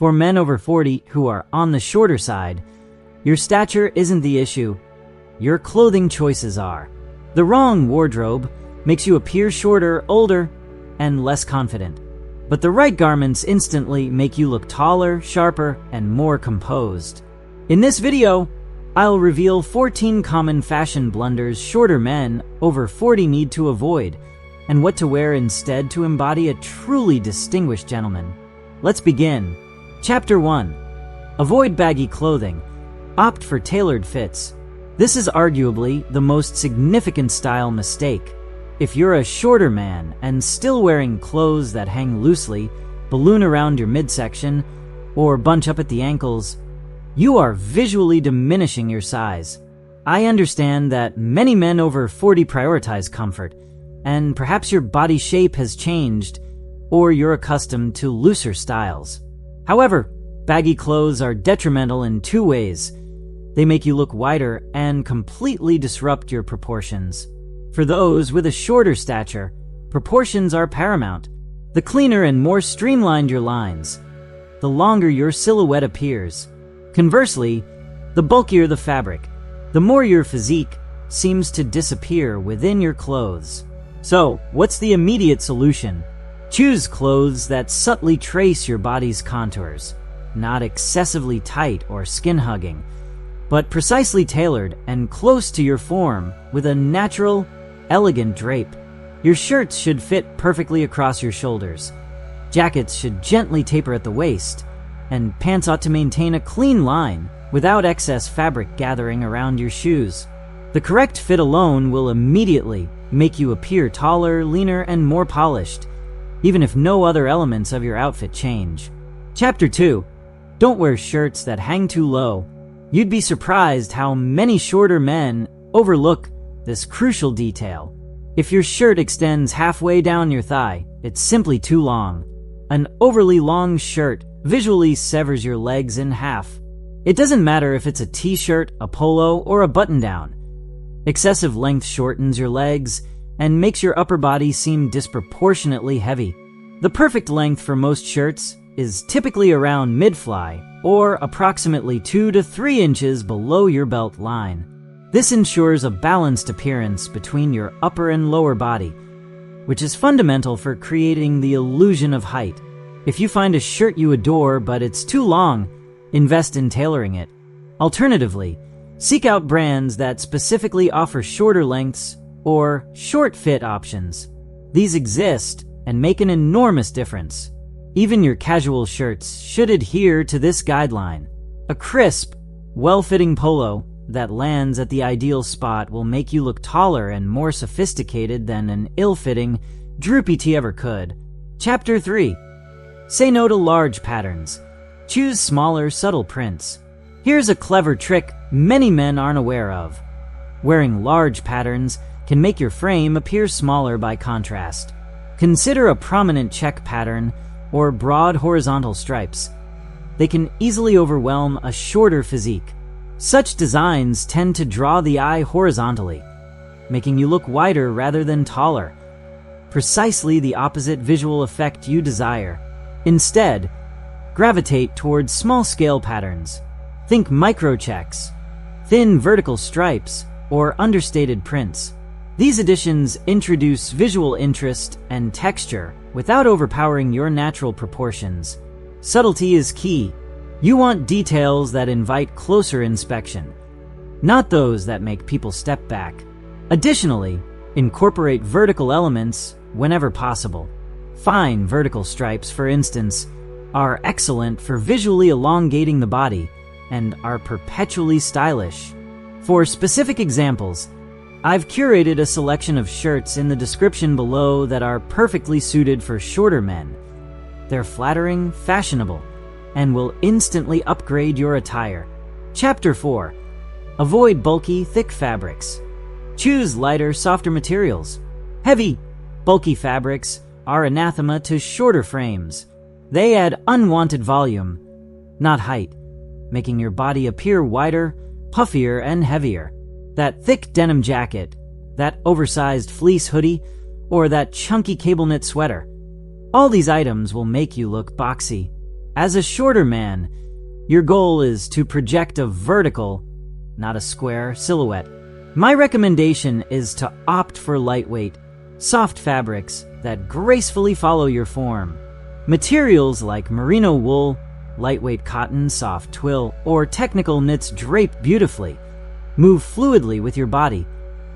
For men over 40 who are on the shorter side, your stature isn't the issue. Your clothing choices are. The wrong wardrobe makes you appear shorter, older, and less confident. But the right garments instantly make you look taller, sharper, and more composed. In this video, I'll reveal 14 common fashion blunders shorter men over 40 need to avoid, and what to wear instead to embody a truly distinguished gentleman. Let's begin. Chapter 1. Avoid baggy clothing. Opt for tailored fits. This is arguably the most significant style mistake. If you're a shorter man and still wearing clothes that hang loosely, balloon around your midsection, or bunch up at the ankles, you are visually diminishing your size. I understand that many men over 40 prioritize comfort, and perhaps your body shape has changed, or you're accustomed to looser styles. However, baggy clothes are detrimental in two ways. They make you look wider and completely disrupt your proportions. For those with a shorter stature, proportions are paramount. The cleaner and more streamlined your lines, the longer your silhouette appears. Conversely, the bulkier the fabric, the more your physique seems to disappear within your clothes. So, what's the immediate solution? Choose clothes that subtly trace your body's contours, not excessively tight or skin-hugging, but precisely tailored and close to your form with a natural, elegant drape. Your shirts should fit perfectly across your shoulders. Jackets should gently taper at the waist, and pants ought to maintain a clean line without excess fabric gathering around your shoes. The correct fit alone will immediately make you appear taller, leaner, and more polished, even if no other elements of your outfit change. Chapter 2. Don't wear shirts that hang too low. You'd be surprised how many shorter men overlook this crucial detail. If your shirt extends halfway down your thigh, it's simply too long. An overly long shirt visually severs your legs in half. It doesn't matter if it's a t-shirt, a polo, or a button-down. Excessive length shortens your legs and makes your upper body seem disproportionately heavy. The perfect length for most shirts is typically around mid-fly, or approximately 2 to 3 inches below your belt line. This ensures a balanced appearance between your upper and lower body, which is fundamental for creating the illusion of height. If you find a shirt you adore but it's too long, invest in tailoring it. Alternatively, seek out brands that specifically offer shorter lengths or short fit options. These exist and make an enormous difference. Even your casual shirts should adhere to this guideline. A crisp, well-fitting polo that lands at the ideal spot will make you look taller and more sophisticated than an ill-fitting, droopy tee ever could. Chapter 3. Say no to large patterns. Choose smaller, subtle prints. Here's a clever trick many men aren't aware of. Wearing large patterns can make your frame appear smaller by contrast. Consider a prominent check pattern or broad horizontal stripes. They can easily overwhelm a shorter physique. Such designs tend to draw the eye horizontally, making you look wider rather than taller. Precisely the opposite visual effect you desire. Instead, gravitate towards small-scale patterns. Think microchecks, thin vertical stripes, or understated prints. These additions introduce visual interest and texture without overpowering your natural proportions. Subtlety is key. You want details that invite closer inspection, not those that make people step back. Additionally, incorporate vertical elements whenever possible. Fine vertical stripes, for instance, are excellent for visually elongating the body and are perpetually stylish. For specific examples, I've curated a selection of shirts in the description below that are perfectly suited for shorter men. They're flattering, fashionable, and will instantly upgrade your attire. Chapter 4. Avoid bulky, thick fabrics. Choose lighter, softer materials. Heavy, bulky fabrics are anathema to shorter frames. They add unwanted volume, not height, making your body appear wider, puffier, and heavier. That thick denim jacket, that oversized fleece hoodie, or that chunky cable knit sweater. All these items will make you look boxy. As a shorter man, your goal is to project a vertical, not a square, silhouette. My recommendation is to opt for lightweight, soft fabrics that gracefully follow your form. Materials like merino wool, lightweight cotton, soft twill, or technical knits drape beautifully, move fluidly with your body,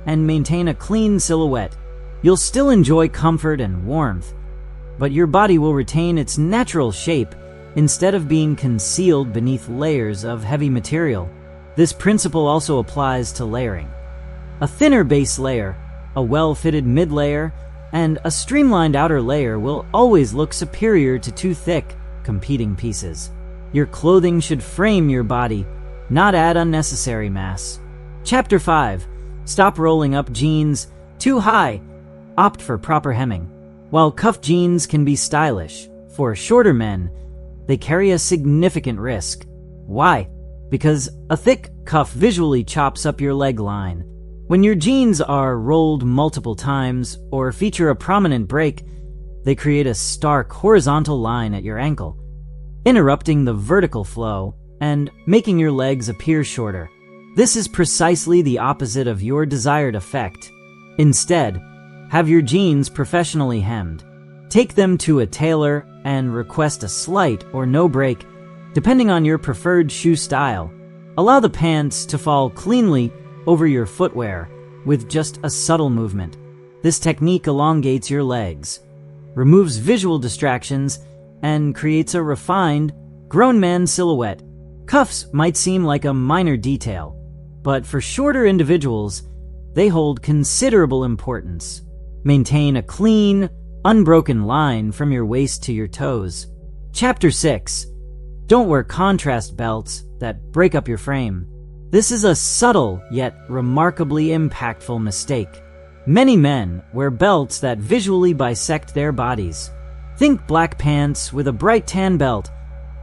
and maintain a clean silhouette. You'll still enjoy comfort and warmth, but your body will retain its natural shape instead of being concealed beneath layers of heavy material. This principle also applies to layering. A thinner base layer, a well-fitted mid-layer, and a streamlined outer layer will always look superior to too thick, competing pieces. Your clothing should frame your body, not add unnecessary mass. Chapter 5. Stop rolling up jeans too high. Opt for proper hemming. While cuff jeans can be stylish, for shorter men, they carry a significant risk. Why? Because a thick cuff visually chops up your leg line. When your jeans are rolled multiple times or feature a prominent break, they create a stark horizontal line at your ankle, interrupting the vertical flow and making your legs appear shorter. This is precisely the opposite of your desired effect. Instead, have your jeans professionally hemmed. Take them to a tailor and request a slight or no break, depending on your preferred shoe style. Allow the pants to fall cleanly over your footwear with just a subtle movement. This technique elongates your legs, removes visual distractions, and creates a refined, grown man silhouette. Cuffs might seem like a minor detail, but for shorter individuals, they hold considerable importance. Maintain a clean, unbroken line from your waist to your toes. Chapter 6. Don't wear contrast belts that break up your frame. This is a subtle yet remarkably impactful mistake. Many men wear belts that visually bisect their bodies. Think black pants with a bright tan belt,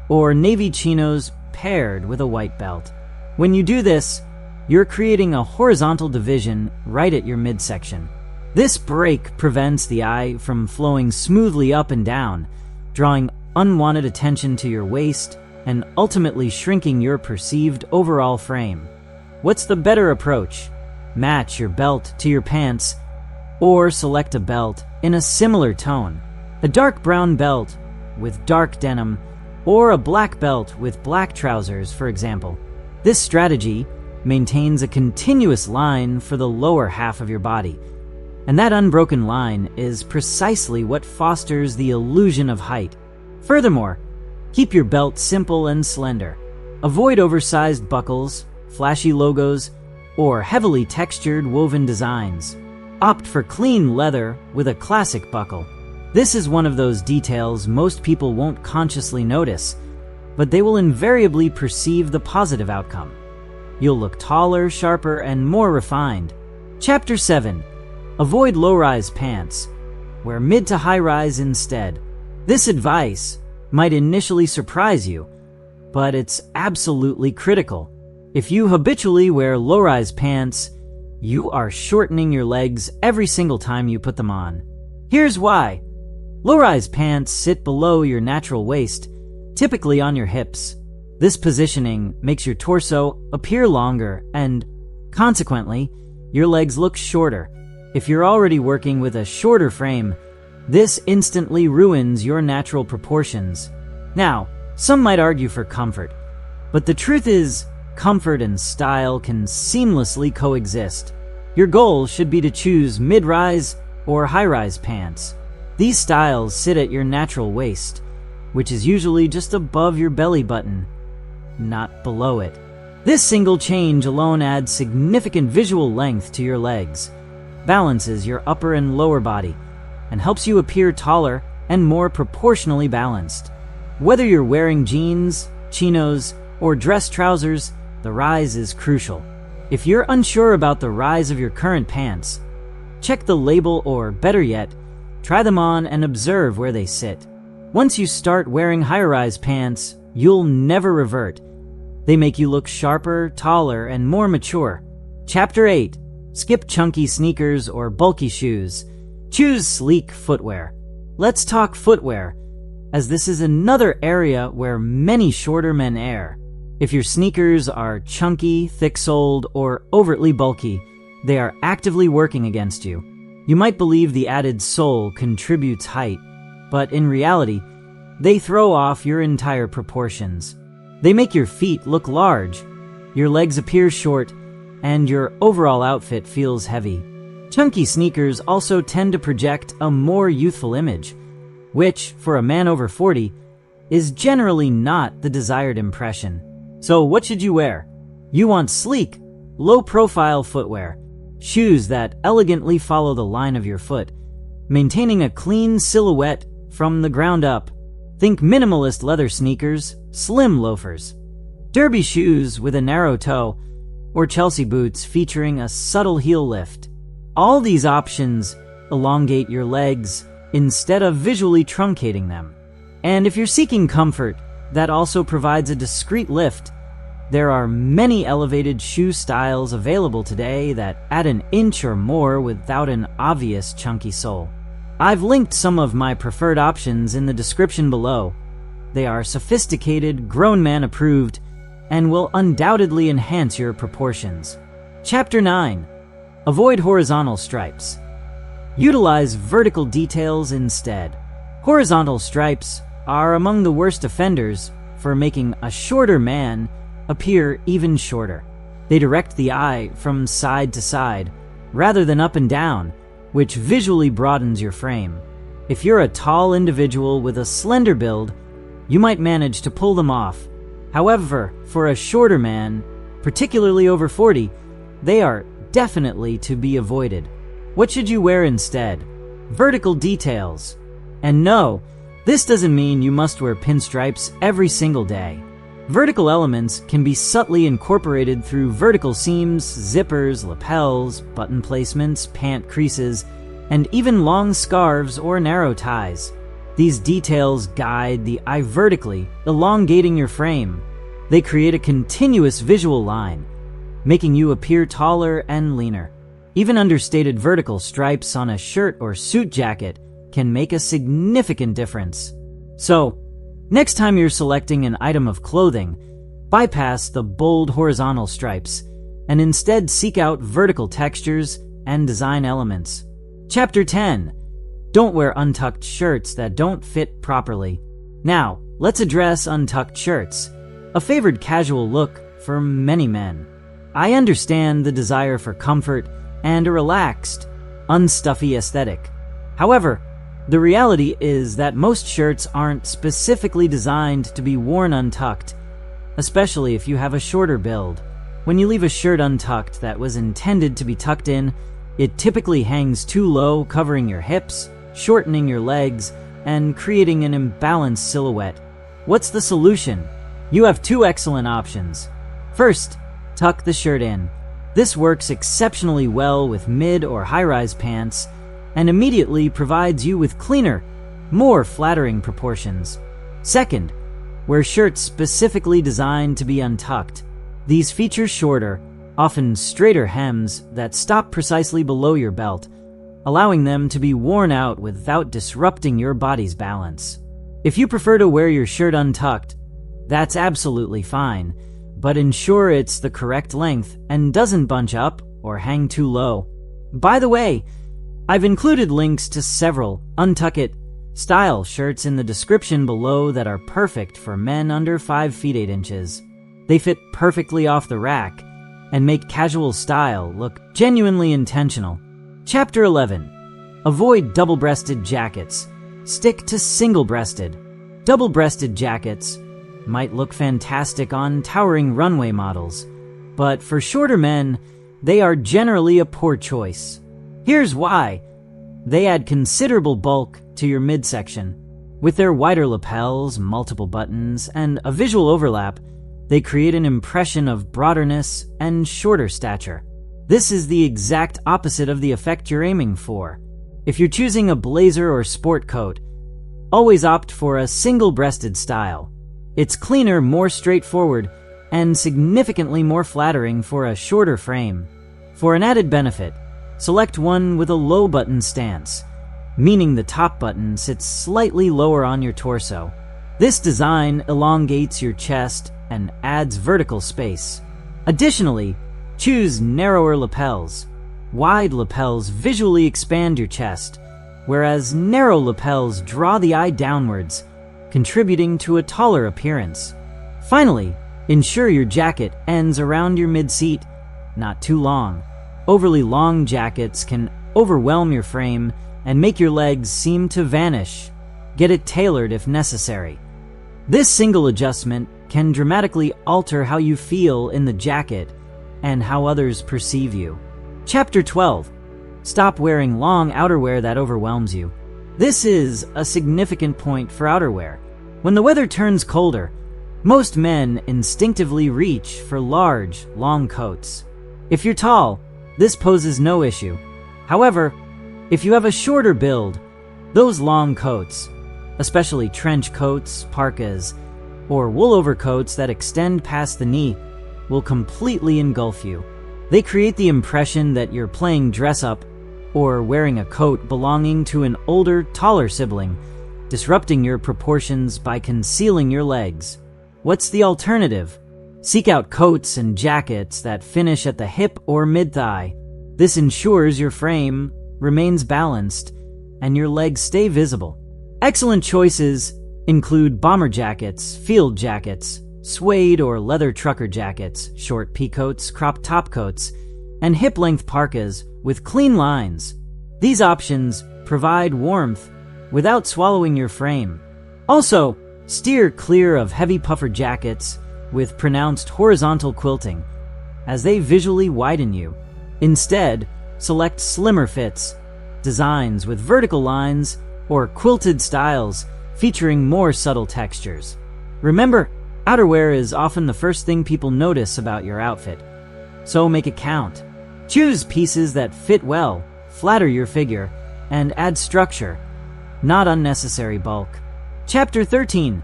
or navy chinos paired with a white belt. When you do this, you're creating a horizontal division right at your midsection. This break prevents the eye from flowing smoothly up and down, drawing unwanted attention to your waist and ultimately shrinking your perceived overall frame. What's the better approach? Match your belt to your pants, or select a belt in a similar tone. A dark brown belt with dark denim, or a black belt with black trousers, for example. This strategy maintains a continuous line for the lower half of your body, and that unbroken line is precisely what fosters the illusion of height. Furthermore, keep your belt simple and slender. Avoid oversized buckles, flashy logos, or heavily textured woven designs. Opt for clean leather with a classic buckle. This is one of those details most people won't consciously notice, but they will invariably perceive the positive outcome. You'll look taller, sharper, and more refined. Chapter 7. Avoid low-rise pants. Wear mid to high-rise instead. This advice might initially surprise you, but it's absolutely critical. If you habitually wear low-rise pants, you are shortening your legs every single time you put them on. Here's why. Low-rise pants sit below your natural waist, typically on your hips. This positioning makes your torso appear longer and, consequently, your legs look shorter. If you're already working with a shorter frame, this instantly ruins your natural proportions. Now, some might argue for comfort, but the truth is, comfort and style can seamlessly coexist. Your goal should be to choose mid-rise or high-rise pants. These styles sit at your natural waist, which is usually just above your belly button, not below it. This single change alone adds significant visual length to your legs, balances your upper and lower body, and helps you appear taller and more proportionally balanced. Whether you're wearing jeans, chinos, or dress trousers, the rise is crucial. If you're unsure about the rise of your current pants, check the label or, better yet, try them on and observe where they sit. Once you start wearing high-rise pants, you'll never revert. They make you look sharper, taller, and more mature. Chapter 8. Skip chunky sneakers or bulky shoes. Choose sleek footwear. Let's talk footwear. as this is another area where many shorter men err. If your sneakers are chunky, thick-soled, or overtly bulky, they are actively working against you. You might believe the added sole contributes height, but in reality, they throw off your entire proportions. They make your feet look large, your legs appear short, and your overall outfit feels heavy. Chunky sneakers also tend to project a more youthful image, which, for a man over 40, is generally not the desired impression. So what should you wear? You want sleek, low-profile footwear, shoes that elegantly follow the line of your foot, maintaining a clean silhouette from the ground up. Think minimalist leather sneakers, slim loafers, derby shoes with a narrow toe, or Chelsea boots featuring a subtle heel lift. All these options elongate your legs instead of visually truncating them. And if you're seeking comfort that also provides a discreet lift, there are many elevated shoe styles available today that add an inch or more without an obvious chunky sole. I've linked some of my preferred options in the description below. They are sophisticated, grown man approved, and will undoubtedly enhance your proportions. Chapter 9. Avoid horizontal stripes. Utilize vertical details instead. Horizontal stripes are among the worst offenders for making a shorter man appear even shorter. They direct the eye from side to side rather than up and down, which visually broadens your frame. If you're a tall individual with a slender build, you might manage to pull them off. However, for a shorter man, particularly over 40, they are definitely to be avoided. What should you wear instead? Vertical details. And no, this doesn't mean you must wear pinstripes every single day. Vertical elements can be subtly incorporated through vertical seams, zippers, lapels, button placements, pant creases, and even long scarves or narrow ties. These details guide the eye vertically, elongating your frame. They create a continuous visual line, making you appear taller and leaner. Even understated vertical stripes on a shirt or suit jacket can make a significant difference. So, next time you're selecting an item of clothing, bypass the bold horizontal stripes and instead seek out vertical textures and design elements. Chapter 10. Don't wear untucked shirts that don't fit properly. Now, let's address untucked shirts, a favored casual look for many men. I understand the desire for comfort and a relaxed, unstuffy aesthetic. However, the reality is that most shirts aren't specifically designed to be worn untucked, especially if you have a shorter build. When you leave a shirt untucked that was intended to be tucked in, it typically hangs too low, covering your hips, shortening your legs, and creating an imbalanced silhouette. What's the solution? You have two excellent options. First, tuck the shirt in. This works exceptionally well with mid or high-rise pants and immediately provides you with cleaner, more flattering proportions. Second, wear shirts specifically designed to be untucked. These feature shorter, often straighter hems that stop precisely below your belt, allowing them to be worn out without disrupting your body's balance. If you prefer to wear your shirt untucked, that's absolutely fine, but ensure it's the correct length and doesn't bunch up or hang too low. By the way, I've included links to several untucked style shirts in the description below that are perfect for men under 5 feet 8 inches. They fit perfectly off the rack and make casual style look genuinely intentional. Chapter 11. Avoid double-breasted jackets. Stick to single-breasted. Double-breasted jackets might look fantastic on towering runway models, but for shorter men, they are generally a poor choice. Here's why. They add considerable bulk to your midsection. With their wider lapels, multiple buttons, and a visual overlap, they create an impression of broaderness and shorter stature. This is the exact opposite of the effect you're aiming for. If you're choosing a blazer or sport coat, always opt for a single-breasted style. It's cleaner, more straightforward, and significantly more flattering for a shorter frame. For an added benefit, select one with a low button stance. meaning the top button sits slightly lower on your torso. This design elongates your chest and adds vertical space. Additionally, choose narrower lapels. Wide lapels visually expand your chest, whereas narrow lapels draw the eye downwards, contributing to a taller appearance. Finally, ensure your jacket ends around your mid-seat, not too long. Overly long jackets can overwhelm your frame and make your legs seem to vanish. Get it tailored if necessary. This single adjustment can dramatically alter how you feel in the jacket and how others perceive you. Chapter 12. Stop wearing long outerwear that overwhelms you. This is a significant point for outerwear. When the weather turns colder, most men instinctively reach for large, long coats. If you're tall, this poses no issue. However, if you have a shorter build, those long coats, especially trench coats, parkas, or wool overcoats that extend past the knee, will completely engulf you. They create the impression that you're playing dress-up or wearing a coat belonging to an older, taller sibling, disrupting your proportions by concealing your legs. What's the alternative? Seek out coats and jackets that finish at the hip or mid-thigh. This ensures your frame remains balanced and your legs stay visible. Excellent choices include bomber jackets, field jackets, suede or leather trucker jackets, short pea coats, crop top coats, and hip-length parkas with clean lines. These options provide warmth without swallowing your frame. Also, steer clear of heavy puffer jackets with pronounced horizontal quilting, as they visually widen you. Instead, select slimmer fits, designs with vertical lines, or quilted styles featuring more subtle textures. Remember, outerwear is often the first thing people notice about your outfit, so make it count. Choose pieces that fit well, flatter your figure, and add structure, not unnecessary bulk. Chapter 13.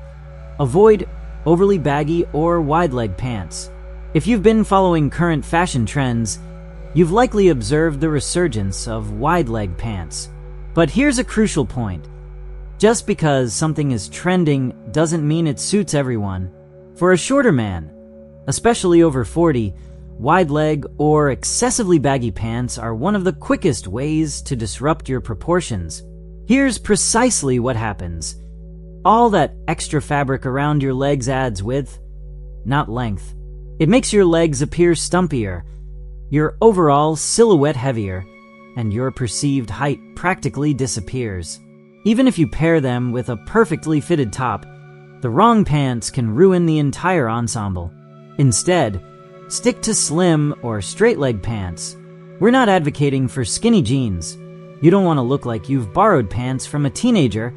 Avoid overly baggy or wide-leg pants. If you've been following current fashion trends, you've likely observed the resurgence of wide-leg pants. But here's a crucial point. Just because something is trending doesn't mean it suits everyone. For a shorter man, especially over 40, wide-leg or excessively baggy pants are one of the quickest ways to disrupt your proportions. Here's precisely what happens. All that extra fabric around your legs adds width, not length. It makes your legs appear stumpier, your overall silhouette heavier, and your perceived height practically disappears. Even if you pair them with a perfectly fitted top, the wrong pants can ruin the entire ensemble. Instead, stick to slim or straight-leg pants. We're not advocating for skinny jeans. You don't want to look like you've borrowed pants from a teenager,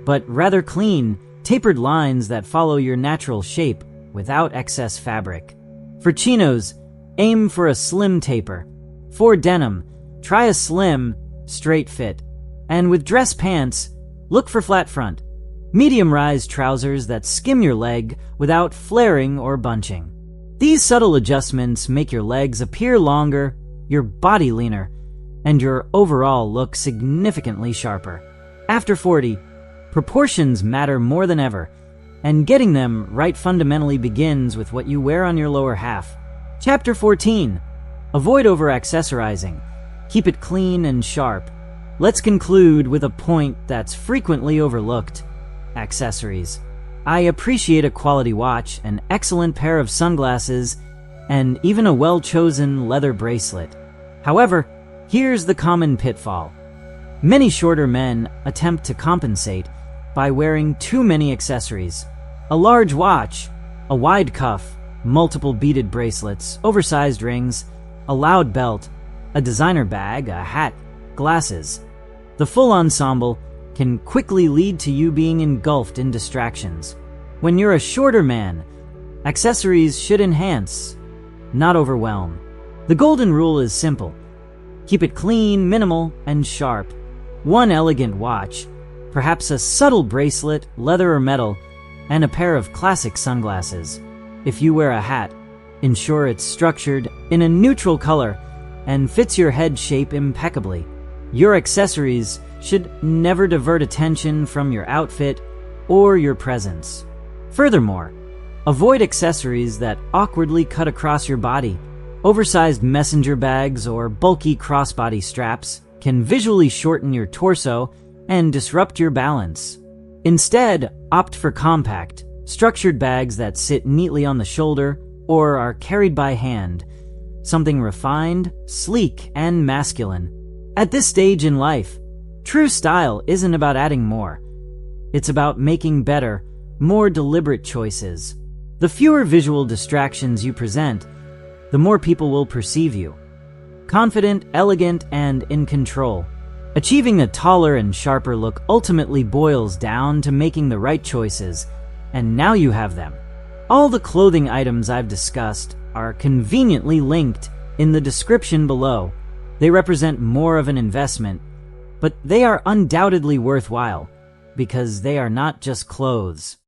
but rather clean, tapered lines that follow your natural shape without excess fabric. For chinos, aim for a slim taper. For denim, try a slim, straight fit. And with dress pants, look for flat front. Medium-rise trousers that skim your leg without flaring or bunching. These subtle adjustments make your legs appear longer, your body leaner, and your overall look significantly sharper. After 40, proportions matter more than ever, and getting them right fundamentally begins with what you wear on your lower half. Chapter 14. Avoid over-accessorizing. Keep it clean and sharp. Let's conclude with a point that's frequently overlooked: accessories. I appreciate a quality watch, an excellent pair of sunglasses, and even a well-chosen leather bracelet. However, here's the common pitfall. Many shorter men attempt to compensate by wearing too many accessories. A large watch, a wide cuff, multiple beaded bracelets, oversized rings, a loud belt, a designer bag, a hat, glasses. The full ensemble can quickly lead to you being engulfed in distractions. When you're a shorter man, accessories should enhance, not overwhelm. The golden rule is simple. Keep it clean, minimal, and sharp. One elegant watch, perhaps a subtle bracelet, leather or metal, and a pair of classic sunglasses. If you wear a hat, ensure it's structured in a neutral color and fits your head shape impeccably. Your accessories should never divert attention from your outfit or your presence. Furthermore, avoid accessories that awkwardly cut across your body. Oversized messenger bags or bulky crossbody straps can visually shorten your torso and disrupt your balance. Instead, opt for compact, structured bags that sit neatly on the shoulder or are carried by hand, something refined, sleek, and masculine. At this stage in life, true style isn't about adding more. It's about making better, more deliberate choices. The fewer visual distractions you present, the more people will perceive you. Confident, elegant, and in control. Achieving a taller and sharper look ultimately boils down to making the right choices, and now you have them. All the clothing items I've discussed are conveniently linked in the description below. They represent more of an investment, but they are undoubtedly worthwhile because they are not just clothes.